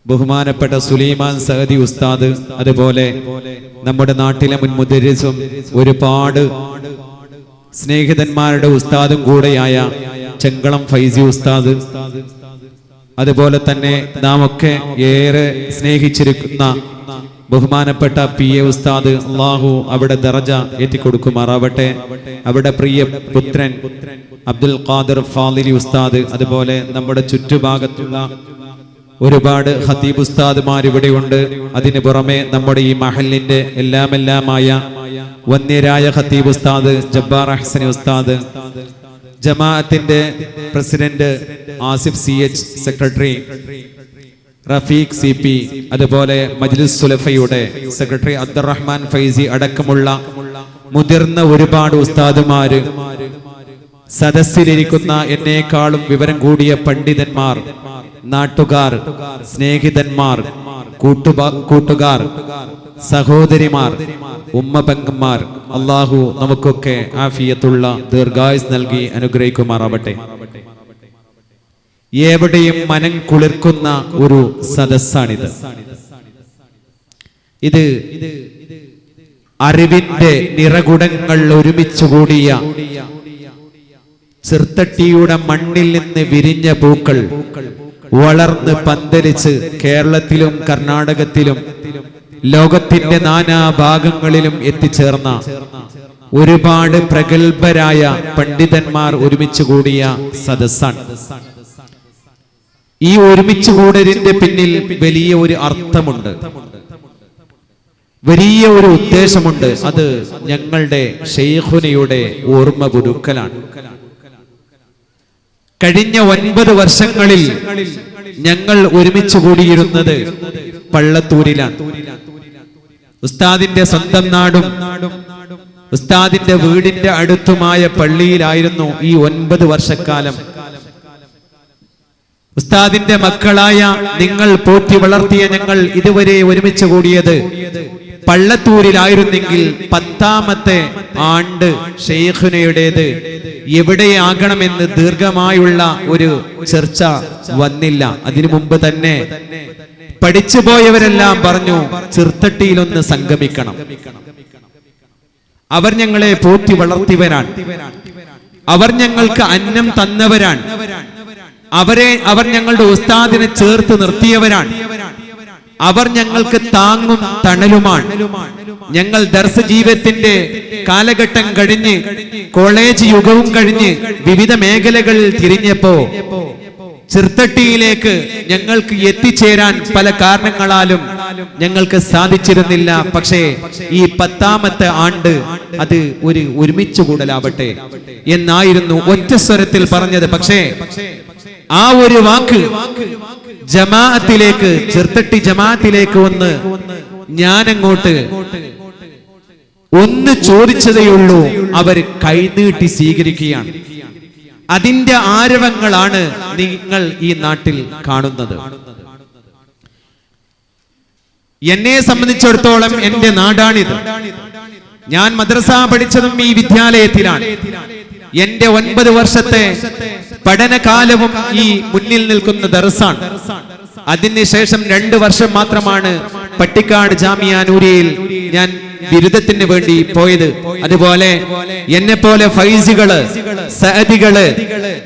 ബഹുമാനപ്പെട്ട സുലൈമാൻ സഅദി ഉസ്താദ്, അതുപോലെ നമ്മുടെ നാട്ടിലെ മുൻ മുദരിസും ഒരുപാട് സ്നേഹിതന്മാരുടെ ഉസ്താദും കൂടെയായ ചെങ്കളം ഫൈസി ഉസ്താദ്, അതുപോലെ തന്നെ നാം ഒക്കെ ഏറെ സ്നേഹിച്ചിരിക്കുന്ന ബഹുമാനപ്പെട്ട PA ഉസ്താദ്, അള്ളാഹു അവിടെ ദറജ ഏറ്റിക്കൊടുക്കുമാറാവട്ടെ. അവിടെ പ്രിയ പുത്രൻ അബ്ദുൽ ഖാദിർ ഫാളിലി ഉസ്താദ്, അതുപോലെ നമ്മുടെ ചുറ്റുഭാഗത്തുള്ള ഒരുപാട് ഖതീബ് ഉസ്താദ്മാർ ഇവിടെയുണ്ട്. അതിനു പുറമെ നമ്മുടെ ഈ മഹലിന്റെ എല്ലാമായ വന്യരായ ഖതീബ് ഉസ്താദ് ജബ്ബാർ അഹ്സനി ഉസ്താദ്, ജമാഅത്തിന്റെ president Asif CH, secretary Rafeeq CP, അതുപോലെ മജ്ലിസ് സുലഫയുടെ സെക്രട്ടറി അബ്ദുറഹ്മാൻ ഫൈസി അടക്കമുള്ള മുതിർന്ന ഒരുപാട് ഉസ്താദുമാര്, സദസ്സിലിരിക്കുന്ന എന്നേക്കാളും വിവരം കൂടിയ പണ്ഡിതന്മാർ, നാട്ടുകാർ, സ്നേഹിതന്മാർ, കൂട്ടുകാർ, സഹോദരിമാർ, ഉമ്മപെങ്ങന്മാർ, അള്ളാഹു നമുക്കൊക്കെ ആഫിയത്തുള്ള ദീർഘായുസ് നൽകി അനുഗ്രഹിക്കുമാറാവട്ടെ. എവിടെയും മനം കുളിർക്കുന്ന ഒരു സദസ്സാണിത്. ഇത് അറിവിന്റെ നിറകുടങ്ങൾ ഒരുമിച്ച് കൂടിയ ചെറുത്തട്ടിയുടെ മണ്ണിൽ നിന്ന് വിരിഞ്ഞ പൂക്കൾ വളർന്ന് പന്തലിച്ച് കേരളത്തിലും കർണാടകത്തിലും ലോകത്തിന്റെ നാനാ ഭാഗങ്ങളിലും എത്തിച്ചേർന്ന ഒരുപാട് പ്രഗത്ഭരായ പണ്ഡിതന്മാർ ഒരുമിച്ച് കൂടിയ സദസ്സാണ്. ഈ ഒരുമിച്ച് കൂടലിന്റെ പിന്നിൽ വലിയ ഒരു അർത്ഥമുണ്ട്, വലിയ ഒരു ഉദ്ദേശമുണ്ട്. അത് ഞങ്ങളുടെ ശൈഖുനയുടെ ഓർമ്മ പുതുക്കലാണ്. കഴിഞ്ഞ 9 വർഷങ്ങളിൽ ഞങ്ങൾ ഒരുമിച്ച് കൂടിയിരുന്നത് പള്ളത്തൂരിലാണ്. ഉസ്താദിന്റെ സ്വന്തം നാടും ഉസ്താദിന്റെ വീടിന്റെ അടുത്തുമായ പള്ളിയിലായിരുന്നു ഈ 9 വർഷക്കാലം. ഉസ്താദിന്റെ മക്കളായ നിങ്ങൾ പോറ്റി വളർത്തിയ ഞങ്ങൾ ഇതുവരെ ഒരുമിച്ച് കൂടിയത് പള്ളത്തൂരിലായിരുന്നെങ്കിൽ 10ാമത്തെ ആണ്ട് ശൈഖുനയുടേത് എവിടെയാകണമെന്ന് ദീർഘമായുള്ള ഒരു ചർച്ച വന്നില്ല. അതിനു മുമ്പ് തന്നെ പഠിച്ചുപോയവരെല്ലാം പറഞ്ഞു ചെറുത്തട്ടിയിലൊന്ന് സംഗമിക്കണം. അവർ ഞങ്ങളെ പോറ്റി വളർത്തിയവരാണ്, അവർ ഞങ്ങൾക്ക് അന്നം തന്നവരാണ്, അവർ ഞങ്ങളുടെ ഉസ്താദിനെ ചേർത്ത് നിർത്തിയവരാണ്, അവർ ഞങ്ങൾക്ക് താങ്ങും തണലുമാണ്. ഞങ്ങൾ ദർസ് ജീവിതത്തിന്റെ കാലഘട്ടം കഴിഞ്ഞ് കോളേജ് യുഗവും കഴിഞ്ഞ് വിവിധ മേഖലകളിൽ തിരിഞ്ഞപ്പോ ചെറുത്തട്ടിയിലേക്ക് ഞങ്ങൾക്ക് എത്തിച്ചേരാൻ പല കാരണങ്ങളാലും ഞങ്ങൾക്ക് സാധിച്ചിരുന്നില്ല. പക്ഷേ ഈ 10ാമത്തെ ആണ്ട് അത് ഒരു ഒരുമിച്ച് കൂടലാവട്ടെ എന്നായിരുന്നു ഒറ്റ സ്വരത്തിൽ പറഞ്ഞത്. പക്ഷേ ആ ഒരു വാക്ക് ജമാഅത്തിലേക്ക്, ചെറുത്തട്ടി ജമാഅത്തിലേക്ക് വന്ന് ഞാനങ്ങോട്ട് ഒന്ന് ചോദിച്ചതേയുള്ളൂ, അവർ കൈനീട്ടി സ്വീകരിക്കുകയാണ്. അതിന്റെ ആരവങ്ങളാണ് നിങ്ങൾ ഈ നാട്ടിൽ കാണുന്നത്. എന്നെ സംബന്ധിച്ചിടത്തോളം എന്റെ നാടാണിത്. ഞാൻ മദ്രസ പഠിച്ചതും ഈ വിദ്യാലയത്തിലാണ്. എന്റെ 9 വർഷത്തെ പഠനകാലവും ഈ മുന്നിൽ നിൽക്കുന്ന ദർസാണ്. അതിനുശേഷം 2 വർഷം മാത്രമാണ് പട്ടിക്കാട് ജാമിയ നൂരിയയിൽ ഞാൻ ബിരുദത്തിന് വേണ്ടി പോയത്. അതുപോലെ എന്നെ പോലെ ഫൈസികള്, സഅദികള്,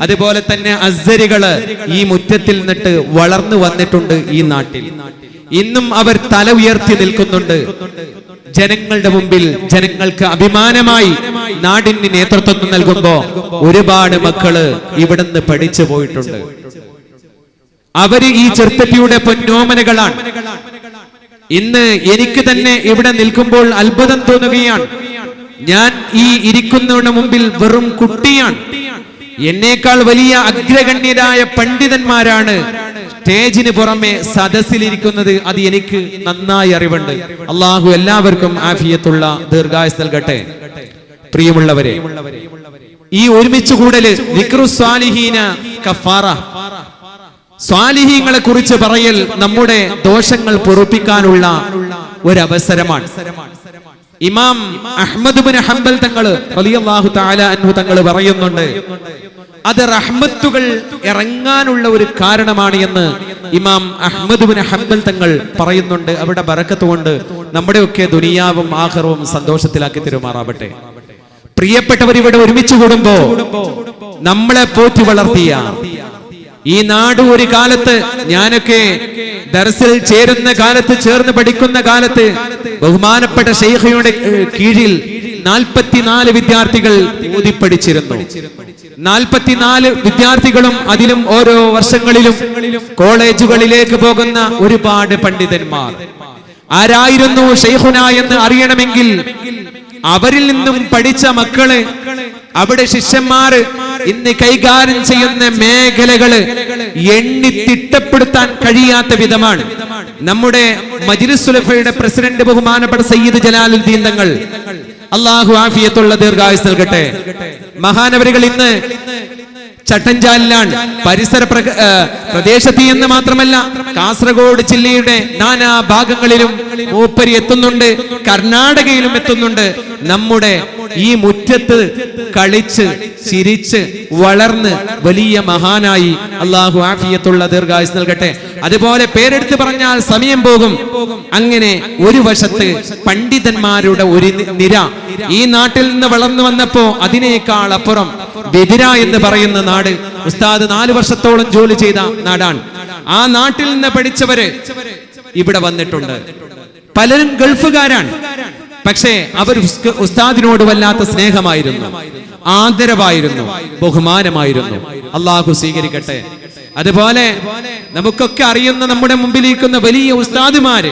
അതുപോലെ തന്നെ അസ്സരികള് ഈ മുറ്റത്തിൽ നിന്നിട്ട് വളർന്നു വന്നിട്ടുണ്ട് ഈ നാട്ടിൽ. ഇന്നും അവർ തല ഉയർത്തി നിൽക്കുന്നുണ്ട് ജനങ്ങളുടെ മുമ്പിൽ. ജനങ്ങൾക്ക് അഭിമാനമായി നാടിന് നേതൃത്വം നൽകുമ്പോ ഒരുപാട് മക്കള് ഇവിടുന്ന് പഠിച്ചു പോയിട്ടുണ്ട്. അവര് ഈ ചെറുത്തട്ടിയുടെ പൊന്നോമനകളാണ്. ഇന്ന് എനിക്ക് തന്നെ ഇവിടെ നിൽക്കുമ്പോൾ അത്ഭുതം തോന്നുകയാണ്. ഞാൻ ഈ ഇരിക്കുന്നവരുടെ മുമ്പിൽ വെറും കുട്ടിയാണ്. എന്നേക്കാൾ വലിയ അഗ്രഗണ്യരായ പണ്ഡിതന്മാരാണ് സ്റ്റേജിന് പുറമെ സദസ്സിലിരിക്കുന്നത്. അത് എനിക്ക് നന്നായി അറിവുണ്ട്. അള്ളാഹു എല്ലാവർക്കും ആഫിയത്തുള്ള ദീർഘായുസ് നൽകട്ടെ. പ്രിയമുള്ളവരെ, ഈ ഒരുമിച്ച് കൂടല് ദിക്റു സ്വാലിഹീന കഫാറ, സ്വാലിഹീങ്ങളെ കുറിച്ച് പറയൽ നമ്മുടെ ദോഷങ്ങൾ പൊറുപ്പിക്കാനുള്ള ഒരവസരമാണ്. ഇമാം അഹ്മദ് ബിൻ ഹംബൽ തങ്ങൾ റളിയല്ലാഹു തആല അൻഹു തങ്ങൾ പറയുന്നുണ്ട്, അത് റഹ്മത്തുകൾ ഇറങ്ങാനുള്ള ഒരു കാരണമാണ് എന്ന് ഇമാം അഹ്മദ് ബിൻ ഹംബൽ തങ്ങൾ പറയുന്നുണ്ട്, അവിടെ ബറക്കത്ത് കൊണ്ട് നമ്മുടെയൊക്കെ ദുനിയാവും ആഖിറവും സന്തോഷത്തിലാക്കി തരുമാറാവട്ടെ. പ്രിയപ്പെട്ടവർ, ഇവിടെ ഒരുമിച്ച് കൂടുമ്പോ നമ്മളെ പോറ്റി വളർത്തിയ ഈ നാട് ഒരു കാലത്ത്, ഞാനൊക്കെ ദർസിൽ ചേരുന്ന കാലത്ത്, ചേർന്ന് പഠിക്കുന്ന കാലത്ത് ബഹുമാനപ്പെട്ട ശൈഖയുടെ കീഴിൽ 44 വിദ്യാർത്ഥികൾ ഓതിപ്പടിച്ചിരുന്നു. 44 വിദ്യാർത്ഥികളും അതിലും ഓരോ വർഷങ്ങളിലും കോളേജുകളിലേക്ക് പോകുന്ന ഒരുപാട് പണ്ഡിതന്മാർ. ആരായിരുന്നു ശൈഖുന എന്ന് അറിയണമെങ്കിൽ അവരിൽ നിന്നും പഠിച്ച മക്കള്, അവിടെ ശിഷ്യന്മാർ ഇന്ന് കൈകാര്യം ചെയ്യുന്ന മേഖലകള് എണ്ണി തിട്ടപ്പെടുത്താൻ കഴിയാത്ത വിധമാണ്. നമ്മുടെ മജ്ലിസുൽ ഉലമയുടെ പ്രസിഡന്റ് ബഹുമാനപ്പെട്ട സയ്യിദ് ജലാലുദ്ദീൻ തങ്ങൾ, അള്ളാഹു ആഫിയത്തുള്ള ദീർഘായുസ് നൽകട്ടെ, മഹാനവരുകൾ ഇന്ന് ചട്ടഞ്ചാലിലാണ്, പരിസര പ്രദേശത്ത് എന്ന് മാത്രമല്ല കാസർഗോഡ് ജില്ലയുടെ നാനാ ഭാഗങ്ങളിലും മൂപ്പരി എത്തുന്നുണ്ട്, കർണാടകയിലും എത്തുന്നുണ്ട്. നമ്മുടെ ഈ മുറ്റത്ത് കളിച്ച് ചിരിച്ച് വളർന്ന് വലിയ മഹാനായി, അള്ളാഹു ആഫിയത്തുള്ള ദീർഘായുസ് നൽകട്ടെ. അതുപോലെ പേരെടുത്ത് പറഞ്ഞാൽ സമയം പോകും. അങ്ങനെ ഒരു വശത്ത് പണ്ഡിതന്മാരുടെ ഒരു നിര ഈ നാട്ടിൽ നിന്ന് വളർന്നു വന്നപ്പോ അതിനേക്കാൾ അപ്പുറം ബദിര എന്ന് പറയുന്ന നാട്, ഉസ്താദ് 4 വർഷത്തോളം ജോലി ചെയ്ത നാടാണ്. ആ നാട്ടിൽ നിന്ന് പഠിച്ചവര് ഇവിടെ വന്നിട്ടുണ്ട്. പലരും ഗൾഫുകാരാണ്. പക്ഷേ അവർ ഉസ്താദിനോട് വല്ലാത്ത സ്നേഹമായിരുന്നു, ആദരവായിരുന്നു, ബഹുമാനമായിരുന്നു. അള്ളാഹു സ്വീകരിക്കട്ടെ. അതുപോലെ നമുക്കൊക്കെ അറിയുന്ന നമ്മുടെ മുമ്പിലിരിക്കുന്ന വലിയ ഉസ്താദുമാര്,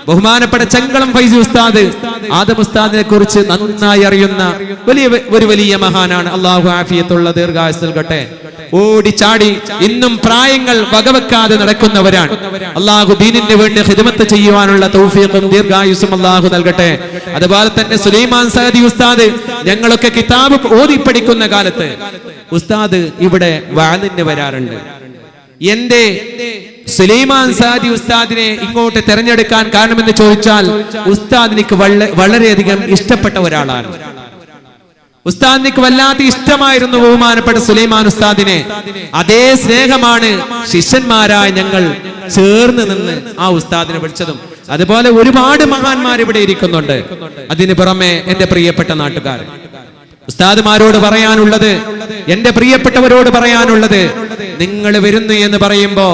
ബഹുമാനപ്പെട്ട ചങ്കളം ഫൈസി ഉസ്താദ്, ആദം ഉസ്താദിനെ കുറിച്ച് നന്നായി അറിയുന്ന വലിയ മഹാനാണ്. അള്ളാഹു ആഫിയത്തുള്ള ദീർഘായുസ് നൽകട്ടെ. ഓടിച്ചാടി ഇന്നും പ്രായങ്ങൾ വകവെക്കാതെ നടക്കുന്നവരാണ്. അള്ളാഹു ദീനിന് വേണ്ടി ഖിദ്മത്ത് ചെയ്യുവാനുള്ള തൗഫീഖും ദീർഘായുസ്സും അള്ളാഹു നൽകട്ടെ. അതുപോലെ തന്നെ സുലൈമാൻ സഅദി ഉസ്താദ്, ഞങ്ങളൊക്കെ കിതാബ് ഓതി പഠിക്കുന്ന കാലത്ത് ഉസ്താദ് ഇവിടെ വഅദിന് വരാറുണ്ട്. എന്റെ സുലൈമാൻ സഅദി ഉസ്താദിനെ ഇങ്ങോട്ട് തെരഞ്ഞെടുക്കാൻ കാരണമെന്ന് ചോദിച്ചാൽ, ഉസ്താദ് എനിക്ക് വളരെയധികം ഇഷ്ടപ്പെട്ട ഒരാളാണ്. ഉസ്താദിന് വല്ലാത്ത ഇഷ്ടമായിരുന്നു ബഹുമാനപ്പെട്ട സുലൈമാൻ ഉസ്താദിനെ. അതേ സ്നേഹമാണ് ശിഷ്യന്മാരായ ഞങ്ങൾ ചേർന്ന് നിന്ന് ആ ഉസ്താദിനെ വിളിച്ചതും. അതുപോലെ ഒരുപാട് മഹാന്മാർ ഇവിടെ ഇരിക്കുന്നുണ്ട്. അതിന് പുറമെ എന്റെ പ്രിയപ്പെട്ട നാട്ടുകാർ, ഉസ്താദുമാരോട് പറയാനുള്ളത്, എന്റെ പ്രിയപ്പെട്ടവരോട് പറയാനുള്ളത്, നിങ്ങൾ വരുന്നു എന്ന് പറയുമ്പോ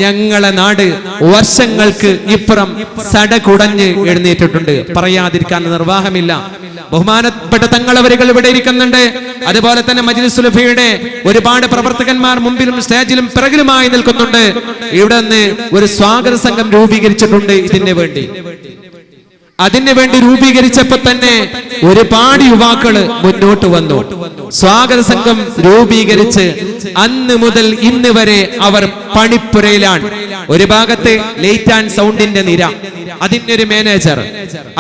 ഞങ്ങളെ നാട് വർഷങ്ങൾക്ക് ഇപ്പുറം സടകുടഞ്ഞ് എഴുന്നേറ്റിട്ടുണ്ട്. പറയാതിരിക്കാൻ നിർവാഹമില്ല. ബഹുമാനപ്പെട്ട തങ്ങളവരുകൾ ഇവിടെ ഇരിക്കുന്നുണ്ട്. അതുപോലെ തന്നെ മജ്ലിസുൽ ഉലമയുടെ ഒരുപാട് പ്രവർത്തകന്മാർ മുമ്പിലും സ്റ്റേജിലും പിറകിലുമായി നിൽക്കുന്നുണ്ട്. ഇവിടെ നിന്ന് ഒരു സ്വാഗത സംഘം രൂപീകരിച്ചിട്ടുണ്ട്. അതിനു വേണ്ടി രൂപീകരിച്ചപ്പോ തന്നെ ഒരുപാട് യുവാക്കള് മുന്നോട്ട് വന്നു. സ്വാഗത സംഘം രൂപീകരിച്ച് അന്ന് മുതൽ ഇന്ന് വരെ അവർ പണിപ്പുരയിലാണ്. ഒരു ഭാഗത്ത് ലൈറ്റ് ആൻഡ് സൗണ്ടിന്റെ നിര, അതിന്റെ ഒരു മാനേജർ,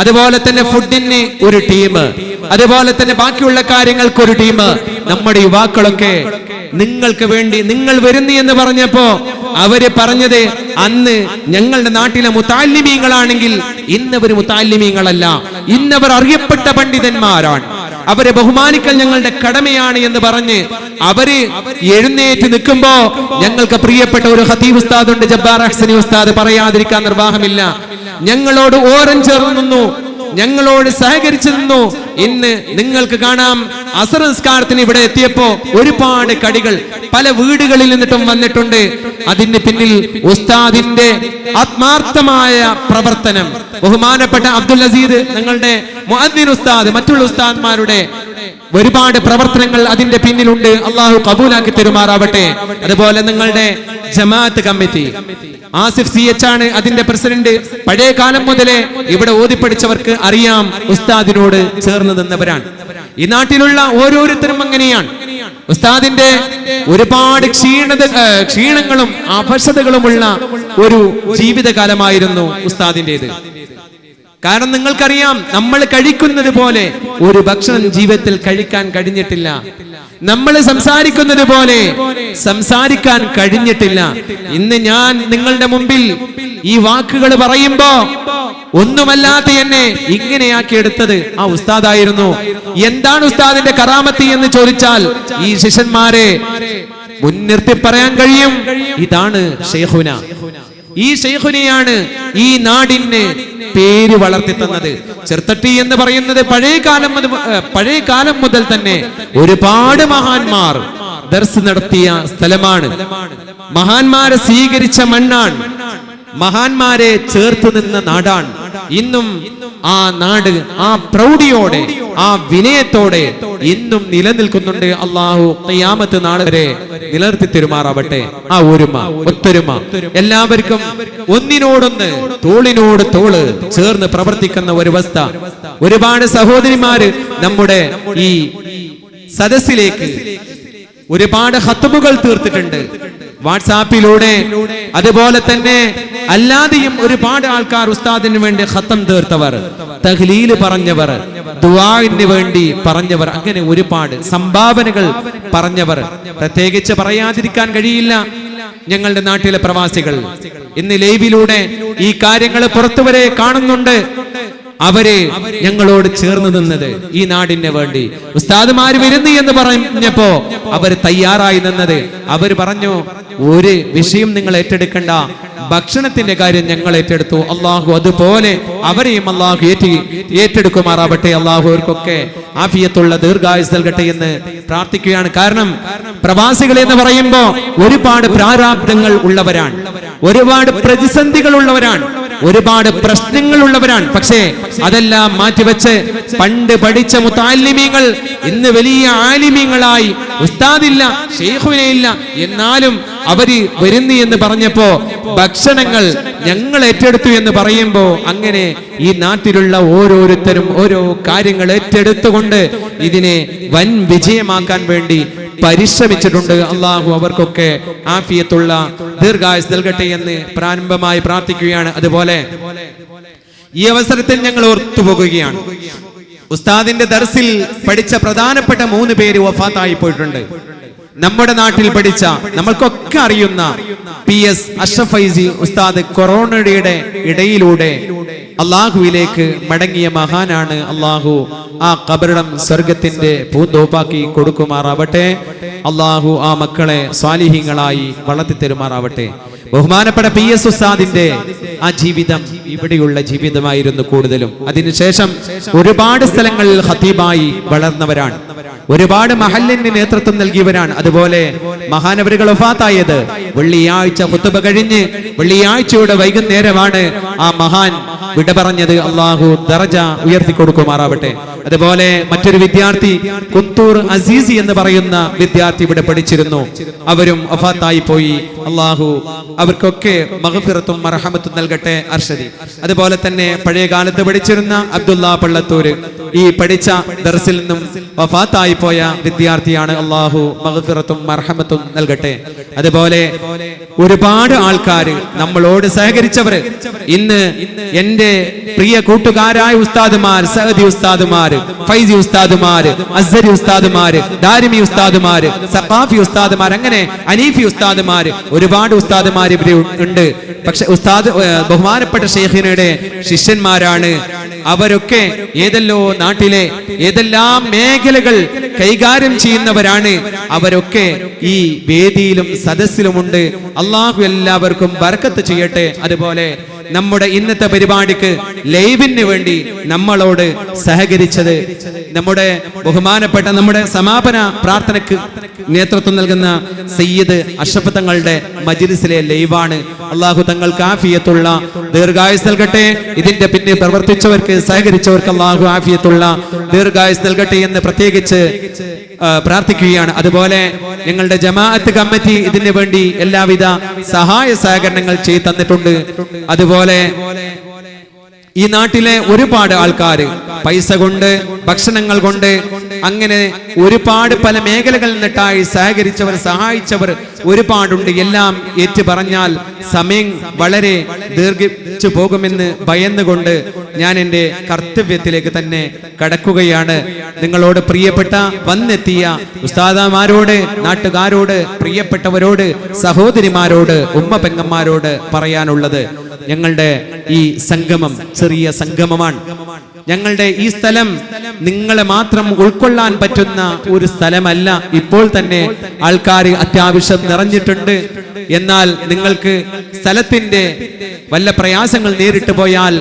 അതുപോലെ തന്നെ ഫുഡിന് ഒരു ടീം, അതുപോലെ തന്നെ ബാക്കിയുള്ള കാര്യങ്ങൾക്ക് ഒരു ടീം. നമ്മുടെ യുവാക്കളൊക്കെ നിങ്ങൾക്ക് വേണ്ടി നിങ്ങൾ വരുന്നു എന്ന് പറഞ്ഞപ്പോ അവര് പറഞ്ഞത്, അന്ന് ഞങ്ങളുടെ നാട്ടിലെ മുതഅല്ലിമീങ്ങളാണെങ്കിൽ ഇന്നവർ മുതഅല്ലിമീങ്ങളല്ല, ഇന്നവർ അറിയപ്പെട്ട പണ്ഡിതന്മാരാണ്, അവരെ ബഹുമാനിക്കൽ ഞങ്ങളുടെ കടമയാണ് എന്ന് പറഞ്ഞ് അവര് എഴുന്നേറ്റ് നിൽക്കുമ്പോ ഞങ്ങൾക്ക് പ്രിയപ്പെട്ട ഒരു ഖതീബ് ഉസ്താദ് ഉണ്ട്, ജബ്ബാർ അഹ്സനി ഉസ്താദ്, പറയാതിരിക്കാൻ നിർവാഹമില്ല. ഞങ്ങളോട് ഓരം ചേർന്ന് നിന്നു, ഞങ്ങളോട് സഹകരിച്ചു നിന്നു. ഇന്ന് നിങ്ങൾക്ക് കാണാം, അസർ നിസ്കാരത്തിന് ഇവിടെ എത്തിയപ്പോ ഒരുപാട് കടികൾ പല വീടുകളിൽ നിന്നിട്ടും വന്നിട്ടുണ്ട്. അതിന് പിന്നിൽ ഉസ്താദിന്റെ ആത്മാർത്ഥമായ പ്രവർത്തനം, ബഹുമാനപ്പെട്ട അബ്ദുൽ അസീദ് ഞങ്ങളുടെ മുഅദ്ദിൻ ഉസ്താദ്, മറ്റുള്ള ഉസ്താദ്മാരുടെ ഒരുപാട് പ്രവർത്തനങ്ങൾ അതിന്റെ പിന്നിലുണ്ട്. അള്ളാഹു കബൂലാക്കി തരുമാറാവട്ടെ. അതുപോലെ നിങ്ങളുടെ ജമാഅത്ത് കമ്മിറ്റി, ആസിഫ് CH ആണ് അതിന്റെ പ്രസിഡന്റ്. പഴയ കാലം മുതലേ ഇവിടെ ഓതിപ്പടിച്ചവർക്ക് അറിയാം, ഉസ്താദിനോട് ചേർന്ന് നിന്നവരാണ്. ഈ നാട്ടിലുള്ള ഓരോരുത്തരും അങ്ങനെയാണ്. ഉസ്താദിന്റെ ഒരുപാട് ക്ഷീണങ്ങളും അപശതകളുമുള്ള ഒരു ജീവിതകാലമായിരുന്നു ഉസ്താദിന്റേത്. കാരണം നിങ്ങൾക്കറിയാം, നമ്മൾ കഴിക്കുന്നത് പോലെ ഒരു ഭക്ഷണം ജീവിതത്തിൽ കഴിക്കാൻ കഴിഞ്ഞിട്ടില്ല. നമ്മൾ സംസാരിക്കുന്നത് പോലെ സംസാരിക്കാൻ കഴിഞ്ഞിട്ടില്ല. ഇന്ന് ഞാൻ നിങ്ങളുടെ മുമ്പിൽ ഈ വാക്കുകൾ പറയുമ്പോ ഒന്നുമല്ലാത്ത എന്നെ ഇങ്ങനെയാക്കിയെടുത്തത് ആ ഉസ്താദായിരുന്നു. എന്താണ് ഉസ്താദിന്റെ കറാമത്ത് എന്ന് ചോദിച്ചാൽ ഈ ശിഷ്യന്മാരെ മുൻനിർത്തി പറയാൻ കഴിയും, ഇതാണ് ശൈഖുന. ഈ ശൈഖുനെയാണ് ഈ നാടിന് പേര് വളർത്തി തന്നത്. ചെറുത്തട്ടി എന്ന് പറയുന്നത് പഴയ കാലം മുതൽ തന്നെ ഒരുപാട് മഹാന്മാർ ദർസ് നടത്തിയ സ്ഥലമാണ്. മഹാന്മാരെ സ്വീകരിച്ച മണ്ണാണ്. മഹാന്മാരെ ചേർത്ത് നിന്ന നാടാണ്. ഇന്നും ആ നാട് ആ പ്രൗഢിയോടെ ആ വിനയത്തോടെ ഇന്നും നിലനിൽക്കുന്നുണ്ട്. അള്ളാഹു ഖിയാമത്ത് നാൾ വരെ നിലനിർത്തി തരുമാറാവട്ടെ. ആ ഒത്തൊരുമ എല്ലാവർക്കും ഒന്നിനോടൊന്ന് തോളിനോട് തോള് ചേർന്ന് പ്രവർത്തിക്കുന്ന ഒരു അവസ്ഥ. ഒരുപാട് സഹോദരിമാര് നമ്മുടെ ഈ സദസ്സിലേക്ക് ഒരുപാട് ഖത്മുകൾ തീർത്തിട്ടുണ്ട് വാട്സാപ്പിലൂടെ. അതുപോലെ തന്നെ അല്ലാതെയും ഒരുപാട് ആൾക്കാർ ഉസ്താദിന് വേണ്ടി ഖത്തം തീർത്തവർ, തഹ്ലീല് പറഞ്ഞവർ, ദുആഇന് വേണ്ടി പറഞ്ഞവർ, അങ്ങനെ ഒരുപാട് സംഭാവനകൾ പറഞ്ഞവർ. പ്രത്യേകിച്ച് പറയാതിരിക്കാൻ കഴിയില്ല ഞങ്ങളുടെ നാട്ടിലെ പ്രവാസികൾ. ഇന്ന് ലൈവിലൂടെ ഈ കാര്യങ്ങൾ പുറത്തുവരെ കാണുന്നുണ്ട്. അവരെ ഞങ്ങളോട് ചേർന്ന് നിന്നത് ഈ നാടിന് വേണ്ടി. ഉസ്താദുമാര് വരുന്നു എന്ന് പറഞ്ഞപ്പോ അവർ തയ്യാറായി നിന്നത്. അവർ പറഞ്ഞു, ഒരു വിഷയം നിങ്ങൾ ഏറ്റെടുക്കണ്ട, ഭക്ഷണത്തിന്റെ കാര്യം ഞങ്ങൾ ഏറ്റെടുത്തു. അള്ളാഹു അതുപോലെ അവരെയും അള്ളാഹു ഏറ്റെടുക്കുമാറാവട്ടെ. അള്ളാഹു അവർക്കൊക്കെ ആഫിയത്തുള്ള ദീർഘായുസ് നൽകട്ടെ എന്ന് പ്രാർത്ഥിക്കുകയാണ്. കാരണം പ്രവാസികൾ എന്ന് പറയുമ്പോ ഒരുപാട് പ്രാരാബ്ദങ്ങൾ ഉള്ളവരാണ്, ഒരുപാട് പ്രതിസന്ധികൾ ഉള്ളവരാണ്, ഒരുപാട് പ്രശ്നങ്ങൾ ഉള്ളവരാണ്. പക്ഷേ അതെല്ലാം മാറ്റിവെച്ച് പണ്ട് പഠിച്ച മുതഅല്ലിമീങ്ങൾ ഇന്ന് വലിയ ആലിമീങ്ങളായി, ഉസ്താദില്ല, ശൈഖുനയില്ല, എന്നാലും അവര് വരുന്നു എന്ന് പറഞ്ഞപ്പോ ഭക്ഷണങ്ങൾ ഞങ്ങൾ ഏറ്റെടുത്തു എന്ന് പറയുമ്പോ അങ്ങനെ ഈ നാട്ടിലുള്ള ഓരോരുത്തരും ഓരോ കാര്യങ്ങൾ ഏറ്റെടുത്തുകൊണ്ട് ഇതിനെ വൻ വിജയമാക്കാൻ വേണ്ടി പരിശ്രമിച്ചിട്ടുണ്ട്. അള്ളാഹു അവർക്കൊക്കെ ആഫിയത്തുള്ള ദീർഘായുസ് നൽകട്ടെ എന്ന് പ്രാരംഭമായി പ്രാർത്ഥിക്കുകയാണ്. അതുപോലെ ഈ അവസരത്തിൽ ഞങ്ങൾ ഓർത്തുപോകുകയാണ്, ഉസ്താദിന്റെ ദർസിൽ പഠിച്ച പ്രധാനപ്പെട്ട 3 പേര് വഫാത്തായി പോയിട്ടുണ്ട്. നമ്മുടെ നാട്ടിൽ പഠിച്ച നമ്മൾക്കൊക്കെ അറിയുന്ന PS അഷ്റഫ് ഫൈസി ഉസ്താദ് കൊറോണയുടെ ഇടയിലൂടെ അള്ളാഹുവിലേക്ക് മടങ്ങിയ മഹാനാണ്. അള്ളാഹു ആ ഖബറിടം സ്വർഗത്തിന്റെ പൂന്തോപ്പാക്കി കൊടുക്കുമാറാവട്ടെ. അള്ളാഹു ആ മക്കളെ സ്വാലിഹീങ്ങളായി വളർത്തി തരുമാറാവട്ടെ. ബഹുമാനപ്പെട്ട PS ഉസ്താദിന്റെ ആ ജീവിതം ഇവിടെയുള്ള ജീവിതമായിരുന്നു കൂടുതലും. അതിനുശേഷം ഒരുപാട് സ്ഥലങ്ങളിൽ ഖതീബായി വളർന്നവരാണ്, ഒരുപാട് മഹല്ലിന് നേതൃത്വം നൽകിയവരാണ്. അതുപോലെ മഹാനവരുകൾ വഫാത്തായത് വെള്ളിയാഴ്ച ഖുതുബ കഴിഞ്ഞ് വെള്ളിയാഴ്ചയുടെ വൈകുന്നേരമാണ് ആ മഹാൻ വിട പറഞ്ഞത്. അള്ളാഹു ദറജ ഉയർത്തി കൊടുക്കുമാറാവട്ടെ. അതുപോലെ മറ്റൊരു വിദ്യാർത്ഥി കുത്തൂർ അസീസി എന്ന് പറയുന്ന വിദ്യാർത്ഥി ഇവിടെ പഠിച്ചിരുന്നു, അവരും വഫാത്തായി പോയി. അള്ളാഹു അവർക്കൊക്കെ മഗ്ഫിറത്തും മർഹമത്തും നൽകട്ടെ. അർഷദി അതുപോലെ തന്നെ പഴയ കാലത്ത് പഠിച്ചിരുന്ന അബ്ദുള്ള പള്ളത്തൂര് ഈ പഠിച്ച ദർസിൽ നിന്നും വഫാത്തായി പോയ വിദ്യാർത്ഥിയാണ്. അള്ളാഹു മഗ്ഫിറത്തും മർഹമത്തും നൽകട്ടെ. അതുപോലെ ഒരുപാട് ആൾക്കാര് നമ്മളോട് സഹകരിച്ചവർ, ഇന്ന് എന്റെ പ്രിയ കൂട്ടുകാരായ ഉസ്താദുമാർ, സഅദി ഉസ്താദുമാർ, ഫൈസി ഉസ്താദുമാർ, അസ്സരി ഉസ്താദുമാർ, ദാരിമി ഉസ്താദുമാർ, സഖാഫി ഉസ്താദുമാർ, അങ്ങനെ അനീഫി ഉസ്താദുമാർ, ഒരുപാട് ഉസ്താദുമാർ ഇവിടെ ഉണ്ട്. പക്ഷെ ഉസ്താദ് ബഹുമാനപ്പെട്ട ശൈഖിനയുടെ ശിഷ്യന്മാരാണ്. അവരൊക്കെ ഏതെല്ലോ നാട്ടിലെ ഏതെല്ലാം മേഖലകൾ കൈകാര്യം ചെയ്യുന്നവരാണ്. അവരൊക്കെ ഈ വേദിയിലും സദസ്സിലുമുണ്ട്. അള്ളാഹു എല്ലാവർക്കും ബർക്കത്ത് ചെയ്യട്ടെ. അതുപോലെ നമ്മുടെ ഇന്നത്തെ പരിപാടിക്ക് ലൈവിന് വേണ്ടി നമ്മളോട് സഹകരിച്ചത് നമ്മുടെ ബഹുമാനപ്പെട്ട നമ്മുടെ സമാപന പ്രാർത്ഥനയ്ക്ക് നേതൃത്വം നൽകുന്ന സയ്യിദ് അഷ്റഫ് തങ്ങളുടെ മജ്ലിസിലെ ലൈവാണ്. അള്ളാഹു തങ്ങൾക്ക് ആഫിയത്തുള്ള ദീർഘായുസ് നൽകട്ടെ. ഇതിന്റെ പിന്നെ പ്രവർത്തിച്ചവർക്ക് സഹകരിച്ചവർക്ക് അള്ളാഹു ആഫിയത്തുള്ള ദീർഘായുസ് നൽകട്ടെ എന്ന് പ്രത്യേകിച്ച് പ്രാർത്ഥിക്കുകയാണ്. അതുപോലെ ഞങ്ങളുടെ ജമാഅത്ത് കമ്മിറ്റി ഇതിനു വേണ്ടി എല്ലാവിധ സഹായ സഹകരണങ്ങൾ ചെയ്തു തന്നിട്ടുണ്ട്. അതുപോലെ ഈ നാട്ടിലെ ഒരുപാട് ആൾക്കാർ പൈസ കൊണ്ട്, ഭക്ഷണങ്ങൾ കൊണ്ട്, അങ്ങനെ ഒരുപാട് പല മേഖലകളിൽ നിന്നിട്ടായി സഹകരിച്ചവർ, സഹായിച്ചവർ ഒരുപാടുണ്ട്. എല്ലാം ഏറ്റു പറഞ്ഞാൽ സമയം വളരെ ദീർഘിച്ചു പോകുമെന്ന് ഭയന്നുകൊണ്ട് ഞാൻ എൻ്റെ കർത്തവ്യത്തിലേക്ക് തന്നെ കടക്കുകയാണ്. നിങ്ങളോട് പ്രിയപ്പെട്ട വന്നെത്തിയ ഉസ്താദമാരോട്, നാട്ടുകാരോട്, പ്രിയപ്പെട്ടവരോട്, സഹോദരിമാരോട്, ഉമ്മ പെങ്ങന്മാരോട് പറയാനുള്ളത്, ഞങ്ങളുടെ ഈ സംഗമം ചെറിയ സംഗമമാണ്. ഞങ്ങളുടെ ഈ സ്ഥലം നിങ്ങളെ മാത്രം ഉൾക്കൊള്ളാൻ പറ്റുന്ന ഒരു സ്ഥലമല്ല. ഇപ്പോൾ തന്നെ ആൾക്കാർ അത്യാവശ്യം നിറഞ്ഞിട്ടുണ്ട്. എന്നാൽ നിങ്ങൾക്ക് സ്ഥലത്തിന്റെ വല്ല പ്രയാസങ്ങൾ നേരിട്ട് പോയാൽ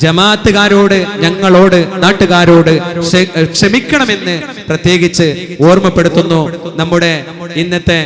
ജമാഅത്തുകാരോട്, ഞങ്ങളോട്, നാട്ടുകാരോട് ക്ഷമിക്കണമെന്ന് പ്രത്യേകിച്ച് ഓർമ്മപ്പെടുത്തുന്നു. നമ്മുടെ ഇന്നത്തെ